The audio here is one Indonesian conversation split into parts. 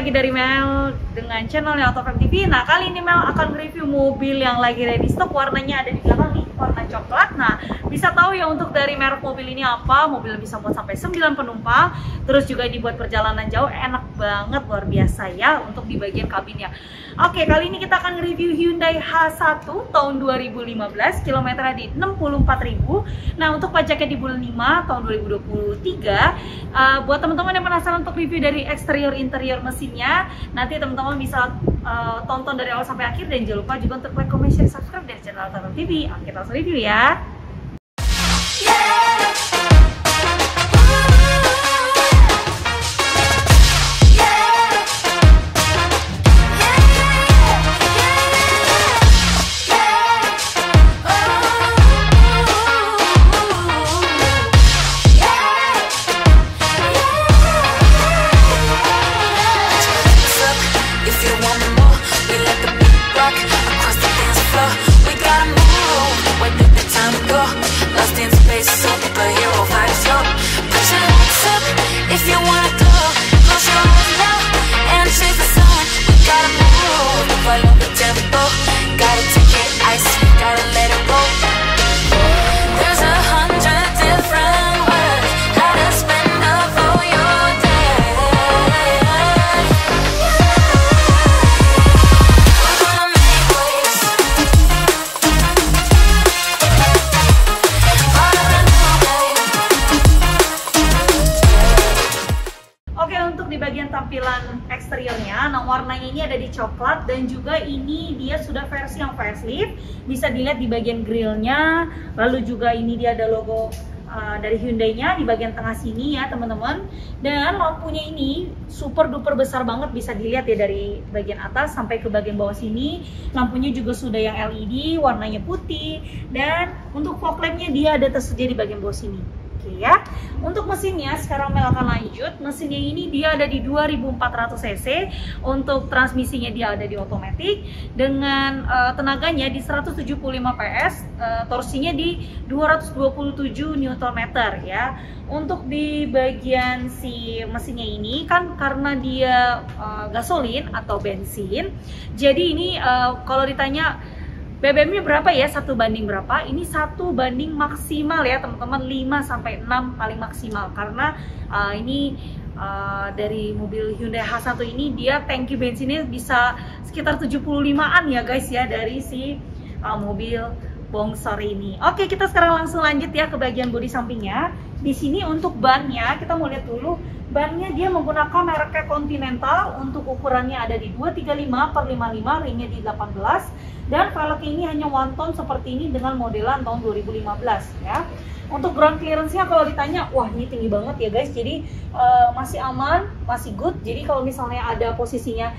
lagi dari Mel dengan channelnya Autoframe TV. Nah, kali ini Mel akan review mobil yang lagi ready stock. Warnanya ada di belakang nih, warna coklat. Nah, bisa tahu ya untuk dari merek mobil ini apa. Mobil bisa muat sampai 9 penumpang. Terus juga ini buat perjalanan jauh, enak banget, luar biasa ya untuk di bagian kabinnya. Oke, kali ini kita akan review Hyundai H1 tahun 2015, kilometernya di 64.000. Nah, untuk pajaknya di bulan 5 tahun 2023. Buat teman-teman yang penasaran untuk review dari eksterior interior mesinnya, nanti teman-teman bisa tonton dari awal sampai akhir, dan jangan lupa juga untuk like, comment, share, subscribe dari channel Autoframe TV. Oke, kita langsung review ya. Di bagian tampilan eksteriornya, nah warnanya ini ada di coklat, dan juga ini dia sudah versi yang facelift. Bisa dilihat di bagian grillnya, lalu juga ini dia ada logo dari Hyundai-nya di bagian tengah sini ya teman-teman. Dan lampunya ini super duper besar banget, bisa dilihat ya dari bagian atas sampai ke bagian bawah sini. Lampunya juga sudah yang LED, warnanya putih, dan untuk fog lamp-nya dia ada tersedia di bagian bawah sini. Oke ya. Untuk mesinnya sekarang Mel akan lanjut. Mesinnya ini dia ada di 2400 cc. Untuk transmisinya dia ada di otomatis dengan tenaganya di 175 PS, torsinya di 227 Nm ya. Untuk di bagian si mesinnya ini kan karena dia gasolin atau bensin. Jadi ini kalau ditanya BBM-nya berapa ya? 1 banding berapa? Ini 1 banding maksimal ya teman-teman, 5-6 paling maksimal. Karena ini dari mobil Hyundai H1 ini dia tangki bensinnya bisa sekitar 75-an ya guys ya, dari si mobil bongsor ini. Oke, kita sekarang langsung lanjut ya ke bagian bodi sampingnya. Di sini untuk bannya, kita mau lihat dulu. Bannya dia menggunakan mereknya Continental. Untuk ukurannya ada di 235/55, ringnya di 18. Dan velgnya ini hanya one tone seperti ini dengan modelan tahun 2015 ya. Untuk ground clearance-nya kalau ditanya, wah ini tinggi banget ya guys. Jadi masih aman, masih good. Jadi kalau misalnya ada posisinya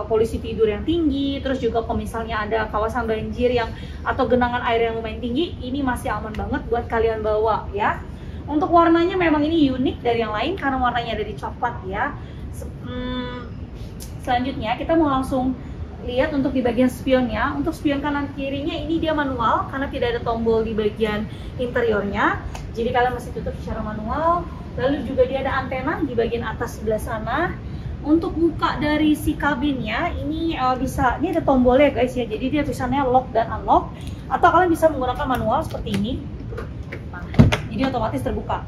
polisi tidur yang tinggi, terus juga kalau misalnya ada kawasan banjir yang atau genangan air yang lumayan tinggi, ini masih aman banget buat kalian bawa ya. Untuk warnanya memang ini unik dari yang lain karena warnanya ada di coklat ya. Selanjutnya kita mau langsung lihat untuk di bagian spionnya. Untuk spion kanan kirinya ini dia manual karena tidak ada tombol di bagian interiornya. Jadi kalian mesti tutup secara manual. Lalu juga dia ada antena di bagian atas sebelah sana. Untuk buka dari si kabinnya ini bisa, ini ada tombolnya guys ya. Jadi dia tulisannya lock dan unlock. Atau kalian bisa menggunakan manual seperti ini. Nah, jadi otomatis terbuka.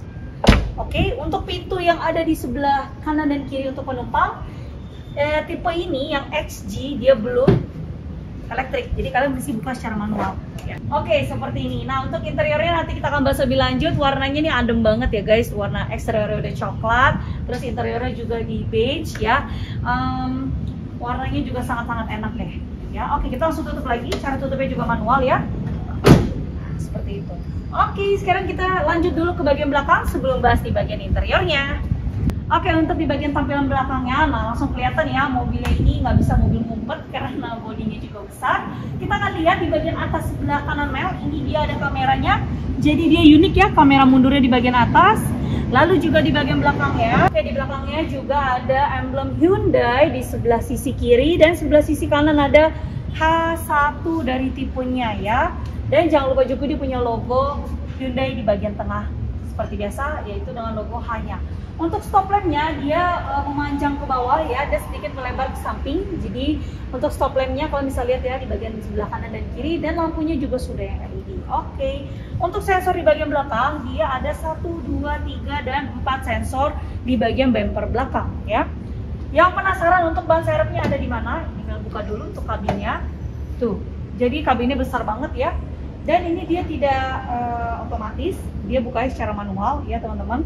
Oke, untuk pintu yang ada di sebelah kanan dan kiri untuk penumpang, tipe ini yang XG dia belum elektrik, jadi kalian mesti buka secara manual ya. Oke, seperti ini. Nah, untuk interiornya nanti kita akan bahas lebih lanjut. Warnanya ini adem banget ya guys, warna eksteriornya udah coklat, terus interiornya juga di beige ya. Warnanya juga sangat-sangat enak deh ya. Oke, kita langsung tutup lagi. Cara tutupnya juga manual ya, seperti itu. Oke, sekarang kita lanjut dulu ke bagian belakang sebelum bahas di bagian interiornya. Oke, untuk di bagian tampilan belakangnya, nah langsung kelihatan ya mobilnya ini nggak bisa mobil ngumpet karena bodinya juga besar. Kita akan lihat di bagian atas sebelah kanan Mel, ini dia ada kameranya. Jadi dia unik ya, kamera mundurnya di bagian atas. Lalu juga di bagian belakangnya, di belakangnya juga ada emblem Hyundai di sebelah sisi kiri, dan sebelah sisi kanan ada H1 dari tipenya ya. Dan jangan lupa juga dia punya logo Hyundai di bagian tengah seperti biasa, yaitu dengan logo hanya. Untuk stop lampnya dia memanjang ke bawah ya, dan sedikit melebar ke samping. Jadi untuk stop lampnya kalau bisa lihat ya di bagian sebelah kanan dan kiri, dan lampunya juga sudah yang LED. Oke. Untuk sensor di bagian belakang dia ada 1, 2, 3, dan 4 sensor di bagian bumper belakang ya. Yang penasaran untuk ban serepnya ada di mana? Tinggal buka dulu untuk kabinnya. Tuh, jadi kabinnya besar banget ya. Dan ini dia tidak otomatis, dia bukanya secara manual ya teman-teman.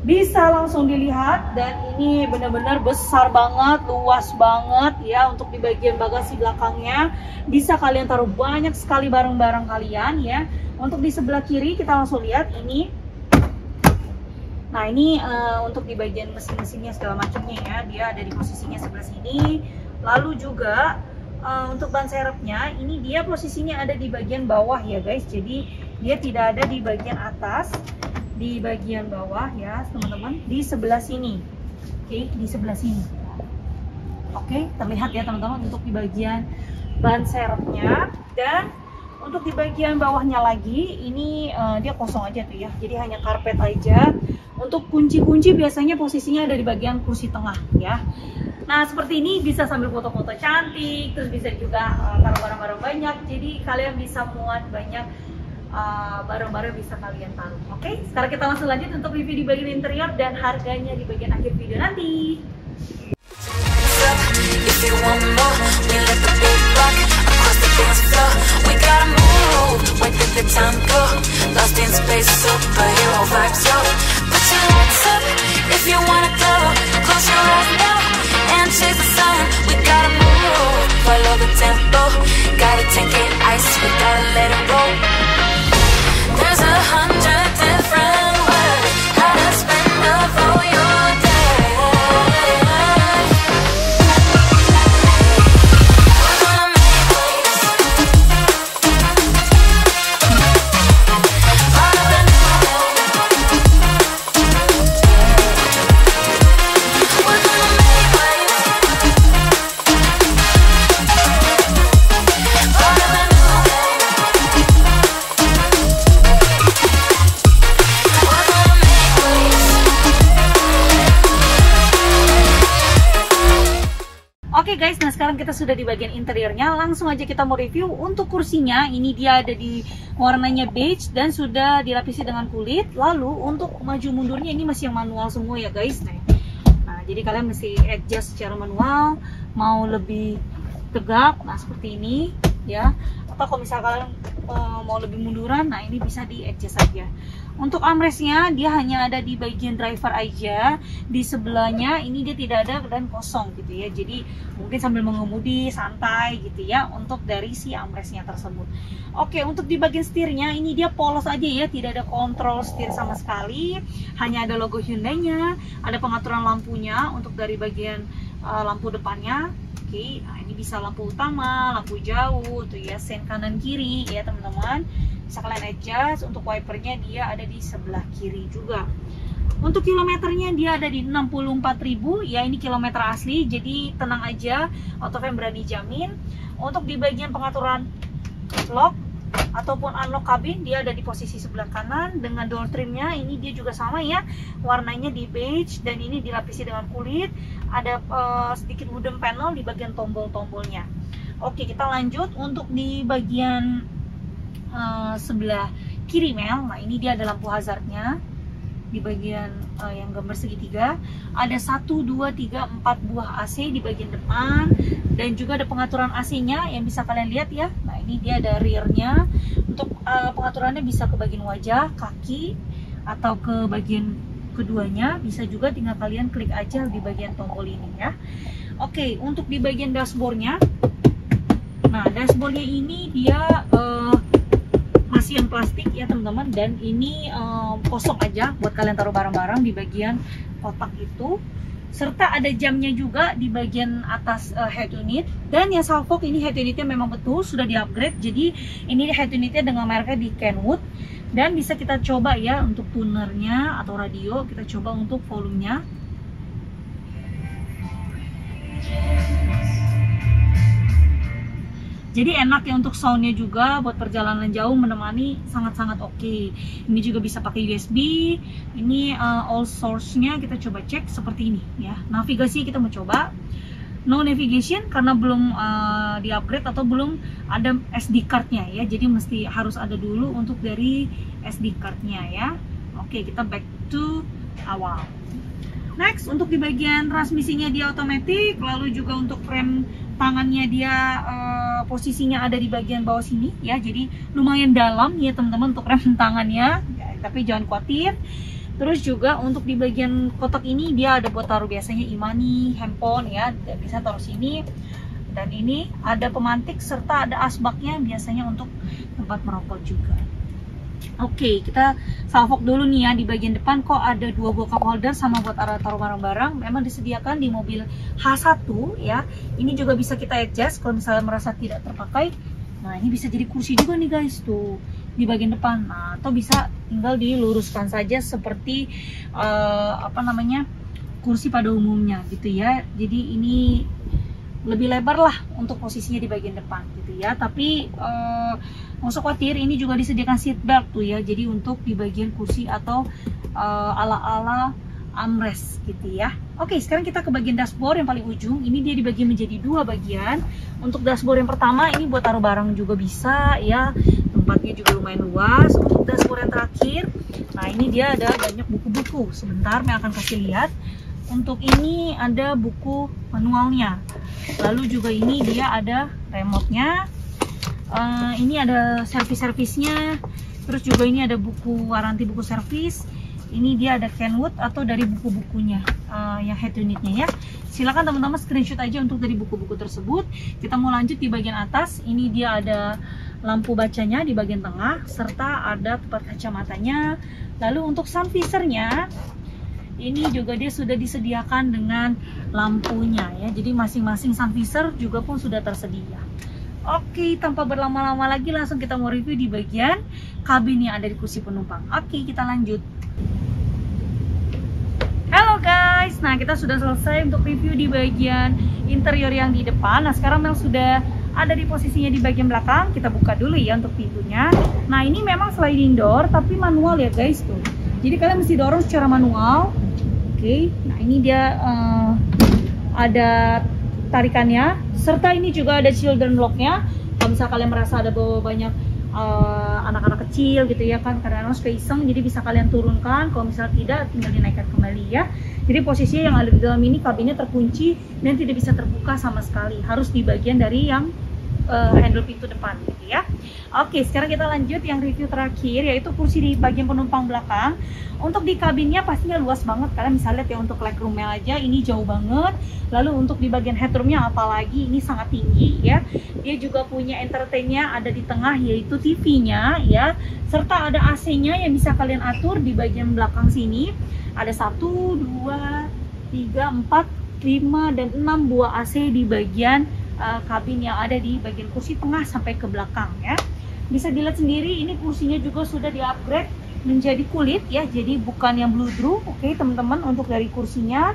Bisa langsung dilihat, dan ini benar-benar besar banget, luas banget ya. Untuk di bagian bagasi belakangnya bisa kalian taruh banyak sekali barang-barang kalian ya. Untuk di sebelah kiri kita langsung lihat ini. Nah ini untuk di bagian mesin-mesinnya segala macamnya ya, dia ada di posisinya sebelah sini. Lalu juga untuk ban serepnya ini dia posisinya ada di bagian bawah ya guys, jadi dia tidak ada di bagian atas, di bagian bawah ya teman-teman, di sebelah sini. Oke, di sebelah sini. Oke, terlihat ya teman-teman untuk di bagian ban serepnya. Dan untuk di bagian bawahnya lagi ini dia kosong aja tuh ya, jadi hanya karpet aja. Untuk kunci-kunci biasanya posisinya ada di bagian kursi tengah ya. Nah seperti ini bisa sambil foto-foto cantik, terus bisa juga taruh barang-barang banyak, jadi kalian bisa muat banyak barang-barang bisa kalian taruh. Oke, sekarang kita langsung lanjut untuk review di bagian interior dan harganya di bagian akhir video nanti. Chase the sun, we gotta move. Follow the tempo, gotta take it ice, we gotta let it roll. There's 100 different ways how to spend up all your day. We're gonna make waves. Follow the tempo. We're gonna make waves. Oke guys, nah sekarang kita sudah di bagian interiornya, langsung aja kita mau review. Untuk kursinya ini dia ada di warnanya beige dan sudah dilapisi dengan kulit. Lalu untuk maju mundurnya ini masih yang manual semua ya guys. Nah jadi kalian mesti adjust secara manual, mau lebih tegak, nah seperti ini ya. Atau kalau misalnya kalian mau lebih munduran, nah ini bisa di adjust saja. Untuk armrestnya dia hanya ada di bagian driver aja, di sebelahnya ini dia tidak ada dan kosong gitu ya. Jadi mungkin sambil mengemudi santai gitu ya untuk dari si armrestnya tersebut. Oke, untuk di bagian setirnya ini dia polos aja ya, tidak ada kontrol setir sama sekali, hanya ada logo Hyundai-nya, ada pengaturan lampunya untuk dari bagian lampu depannya. Oke, nah ini bisa lampu utama, lampu jauh tuh ya, sen kanan kiri ya teman-teman. Bisa kalian adjust. Untuk wipernya dia ada di sebelah kiri juga. Untuk kilometernya dia ada di 64.000 ya, ini kilometer asli, jadi tenang aja, Autofam berani jamin. Untuk di bagian pengaturan lock ataupun unlock kabin dia ada di posisi sebelah kanan. Dengan door trimnya ini dia juga sama ya, warnanya di beige dan ini dilapisi dengan kulit. Ada sedikit wooden panel di bagian tombol-tombolnya. Oke, kita lanjut untuk di bagian sebelah kiri Mel. Nah ini dia ada lampu hazardnya di bagian yang gambar segitiga. Ada 1, 2, 3, 4 buah AC di bagian depan, dan juga ada pengaturan AC-nya yang bisa kalian lihat ya. Nah ini dia ada rear-nya. Untuk pengaturannya bisa ke bagian wajah, kaki, atau ke bagian keduanya. Bisa juga tinggal kalian klik aja di bagian tombol ini ya. Oke, untuk di bagian dashboardnya, nah dashboardnya ini dia masih yang plastik ya teman-teman, dan ini kosong aja buat kalian taruh barang-barang di bagian kotak itu. Serta ada jamnya juga di bagian atas head unit. Dan yang salvo ini head unitnya memang betul sudah di upgrade, jadi ini head unitnya dengan mereknya di Kenwood. Dan bisa kita coba ya untuk tunernya atau radio, kita coba untuk volumenya. Jadi enak ya untuk soundnya juga buat perjalanan jauh menemani, sangat-sangat oke. Ini juga bisa pakai USB. Ini all source-nya kita coba cek seperti ini ya. Navigasi kita mau coba. No navigation karena belum di-upgrade atau belum ada SD card-nya ya. Jadi mesti harus ada dulu untuk dari SD card-nya ya. Oke, kita back to awal. Next, untuk di bagian transmisinya dia otomatis, lalu juga untuk rem tangannya dia posisinya ada di bagian bawah sini ya. Jadi lumayan dalam ya teman-teman untuk rem tangannya, ya, tapi jangan khawatir. Terus juga untuk di bagian kotak ini dia ada buat taruh biasanya e-money, handphone ya, bisa taruh sini. Dan ini ada pemantik serta ada asbaknya biasanya untuk tempat merokok juga. Oke, kita salvok dulu nih ya. Di bagian depan kok ada 2 buah cup holder sama buat taruh barang-barang. Memang disediakan di mobil H1 ya. Ini juga bisa kita adjust kalau misalnya merasa tidak terpakai. Nah, ini bisa jadi kursi juga nih guys tuh di bagian depan. Nah, atau bisa tinggal diluruskan saja seperti kursi pada umumnya gitu ya. Jadi ini lebih lebar lah untuk posisinya di bagian depan gitu ya. Tapi nggak usah khawatir, ini juga disediakan seat belt tuh ya. Jadi untuk di bagian kursi atau ala-ala armrest gitu ya. Oke, sekarang kita ke bagian dashboard yang paling ujung. Ini dia dibagi menjadi 2 bagian. Untuk dashboard yang pertama ini buat taruh barang juga bisa ya. Tempatnya juga lumayan luas. Untuk dashboard yang terakhir, nah ini dia ada banyak buku-buku. Sebentar, saya akan kasih lihat. Untuk ini ada buku manualnya. Lalu juga ini dia ada remote-nya. Ini ada servis-servisnya. Terus juga ini ada buku waranti buku servis. Ini dia ada Kenwood atau dari buku-bukunya yang head unitnya ya. Silakan teman-teman screenshot aja untuk dari buku-buku tersebut. Kita mau lanjut di bagian atas. Ini dia ada lampu bacanya di bagian tengah serta ada tempat kacamatanya. Lalu untuk sun visor-nya ini juga dia sudah disediakan dengan lampunya ya. Jadi masing-masing sun visor juga pun sudah tersedia. Oke, tanpa berlama-lama lagi langsung kita mau review di bagian kabin yang ada di kursi penumpang. Oke, kita lanjut. Halo guys, nah kita sudah selesai untuk review di bagian interior yang di depan. Nah sekarang Mel sudah ada di posisinya di bagian belakang. Kita buka dulu ya untuk pintunya. Nah ini memang sliding door tapi manual ya guys tuh. Jadi kalian mesti dorong secara manual. Oke, nah ini dia ada tarikannya. Serta ini juga ada children lock-nya. Kalau misalnya kalian merasa ada bawa banyak anak-anak kecil gitu ya kan, kadang-kadang suka iseng, jadi bisa kalian turunkan. Kalau misalnya tidak, tinggal dinaikkan kembali ya. Jadi posisinya yang ada di dalam ini kabinnya terkunci dan tidak bisa terbuka sama sekali, harus di bagian dari yang handle pintu depan gitu ya. Oke, sekarang kita lanjut yang review terakhir, yaitu kursi di bagian penumpang belakang. Untuk di kabinnya pastinya luas banget, kalian bisa lihat ya. Untuk legroomnya aja ini jauh banget. Lalu untuk di bagian headroomnya apalagi ini sangat tinggi ya. Dia juga punya entertainnya ada di tengah, yaitu TV-nya ya. Serta ada AC-nya yang bisa kalian atur di bagian belakang sini. Ada 1, 2, 3, 4, 5, dan 6 buah AC di bagian kabin yang ada di bagian kursi tengah sampai ke belakang ya. Bisa dilihat sendiri, ini kursinya juga sudah di-upgrade menjadi kulit ya, jadi bukan yang bludru. Oke teman-teman, untuk dari kursinya.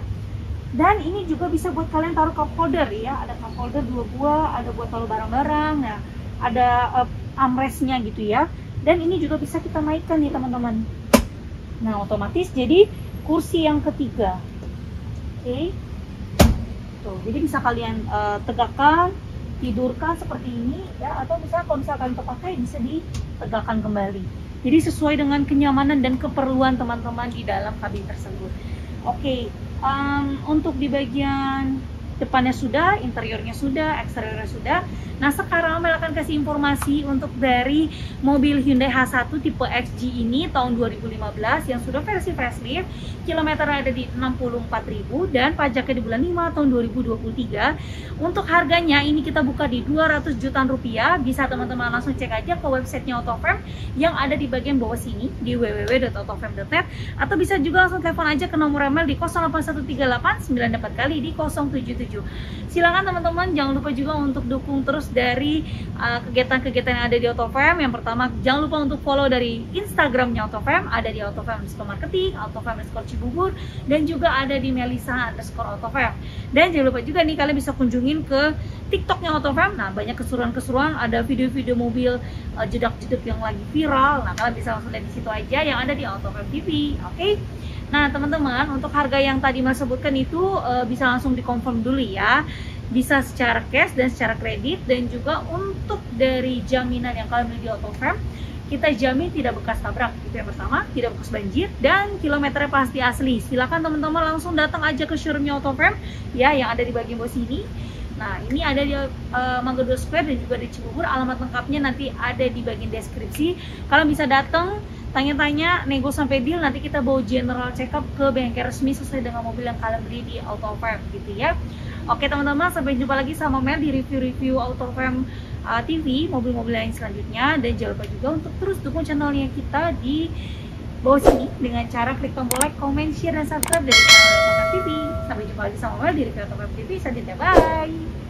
Dan ini juga bisa buat kalian taruh cup holder ya, ada cup holder 2 buah, ada buat taruh barang-barang. Nah ada armrestnya gitu ya. Dan ini juga bisa kita naikkan nih teman-teman. Nah otomatis jadi kursi yang ketiga. Oke. Tuh, jadi bisa kalian tegakkan, tidurkan seperti ini ya, atau bisa kalau misalkan terpakai bisa ditegakkan kembali. Jadi sesuai dengan kenyamanan dan keperluan teman-teman di dalam kabin tersebut. Oke, untuk di bagian depannya sudah, interiornya sudah, eksteriornya sudah. Nah sekarang Mel akan kasih informasi untuk dari mobil Hyundai H1 tipe XG ini tahun 2015 yang sudah versi facelift. Kilometer ada di 64.000 dan pajaknya di bulan 5 tahun 2023. Untuk harganya ini kita buka di 200 jutaan rupiah. Bisa teman-teman langsung cek aja ke websitenya Autofam yang ada di bagian bawah sini di www.autofam.net, atau bisa juga langsung telepon aja ke nomor email di 08138 94 kali di 0773 2027. Silakan teman-teman, jangan lupa juga untuk dukung terus dari kegiatan-kegiatan yang ada di AutoFam. Yang pertama, jangan lupa untuk follow dari Instagramnya AutoFam, ada di autofam_marketing, autofam_cibubur, dan juga ada di melisa_autofam. Dan jangan lupa juga nih, kalian bisa kunjungin ke TikToknya AutoFam. Nah, banyak keseruan-keseruan, ada video-video mobil jedak-jeduk yang lagi viral. Nah, kalian bisa langsung lihat di situ aja yang ada di AutoFam TV. Oke. Nah, teman-teman, untuk harga yang tadi Mas sebutkan itu bisa langsung dikonfirm dulu ya. Bisa secara cash dan secara kredit, dan juga untuk dari jaminan yang kalian beli di AutoFam, kita jamin tidak bekas tabrak. Itu yang pertama, tidak bekas banjir, dan kilometernya pasti asli. Silakan teman-teman langsung datang aja ke showroomnya AutoFam ya, yang ada di bagian bawah sini. Nah, ini ada di Mangga 2 Square dan juga di Cibubur. Alamat lengkapnya nanti ada di bagian deskripsi. Kalian bisa datang, tanya-tanya, nego sampai deal, nanti kita bawa general check up ke bengkel resmi sesuai dengan mobil yang kalian beli di AutoFam gitu ya. Oke teman-teman, sampai jumpa lagi sama Mel di review-review AutoFam TV, mobil-mobil lain selanjutnya. Dan jangan lupa juga untuk terus dukung channelnya kita di bawah sini dengan cara klik tombol like, comment, share, dan subscribe dari channel AutoFam TV. Sampai jumpa lagi sama Mel di review AutoFam TV selanjutnya. Bye!